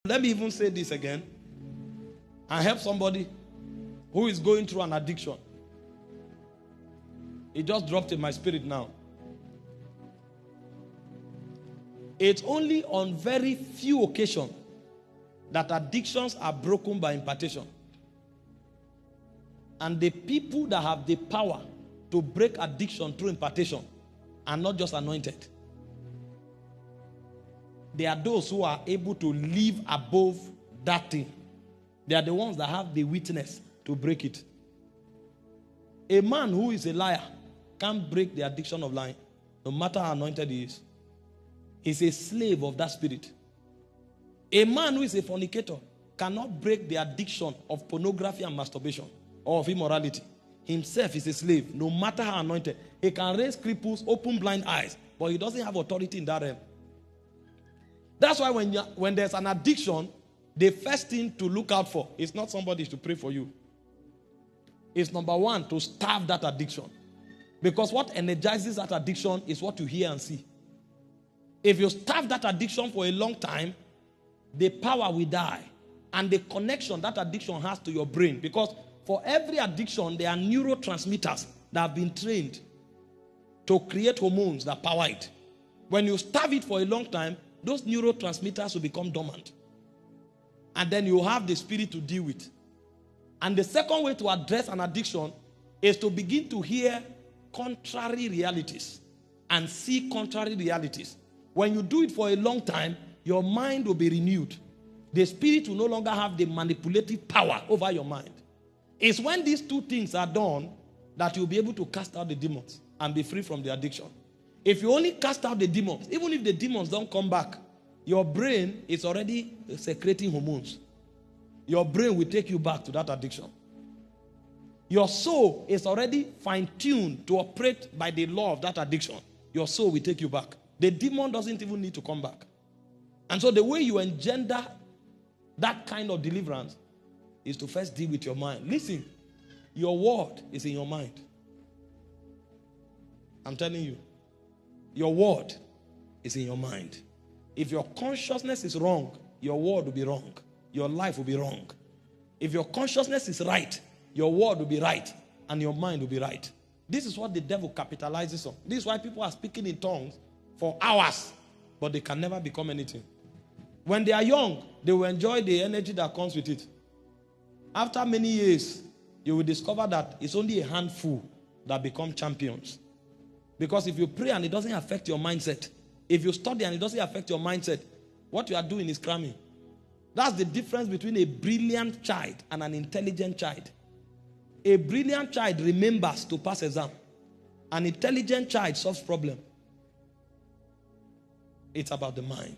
Let me even say this again. I help somebody who is going through an addiction. It just dropped in my spirit now. It's only on very few occasions that addictions are broken by impartation. And the people that have the power to break addiction through impartation are not just anointed. They are those who are able to live above that thing. They are the ones that have the witness to break it. A man who is a liar can't break the addiction of lying, no matter how anointed he is. He's a slave of that spirit. A man who is a fornicator cannot break the addiction of pornography and masturbation or of immorality. Himself is a slave, no matter how anointed. He can raise cripples, open blind eyes, but he doesn't have authority in that realm. That's why when there's an addiction, the first thing to look out for is not somebody to pray for you. It's number one, to starve that addiction. Because what energizes that addiction is what you hear and see. If you starve that addiction for a long time, the power will die. And the connection that addiction has to your brain. Because for every addiction, there are neurotransmitters that have been trained to create hormones that power it. When you starve it for a long time, those neurotransmitters will become dormant. And then you have the spirit to deal with. And the second way to address an addiction is to begin to hear contrary realities and see contrary realities. When you do it for a long time, your mind will be renewed. The spirit will no longer have the manipulative power over your mind. It's when these two things are done that you'll be able to cast out the demons and be free from the addiction. If you only cast out the demons, even if the demons don't come back, your brain is already secreting hormones. Your brain will take you back to that addiction. Your soul is already fine-tuned to operate by the law of that addiction. Your soul will take you back. The demon doesn't even need to come back. And so the way you engender that kind of deliverance is to first deal with your mind. Listen, your word is in your mind. I'm telling you, your word is in your mind. If your consciousness is wrong, your word will be wrong. Your life will be wrong. If your consciousness is right, your word will be right, and your mind will be right. This is what the devil capitalizes on. This is why people are speaking in tongues for hours, but they can never become anything. When they are young, they will enjoy the energy that comes with it. After many years, you will discover that it's only a handful that become champions. Because if you pray and it doesn't affect your mindset, if you study and it doesn't affect your mindset, what you are doing is cramming. That's the difference between a brilliant child and an intelligent child. A brilliant child remembers to pass exam. An intelligent child solves problem. It's about the mind.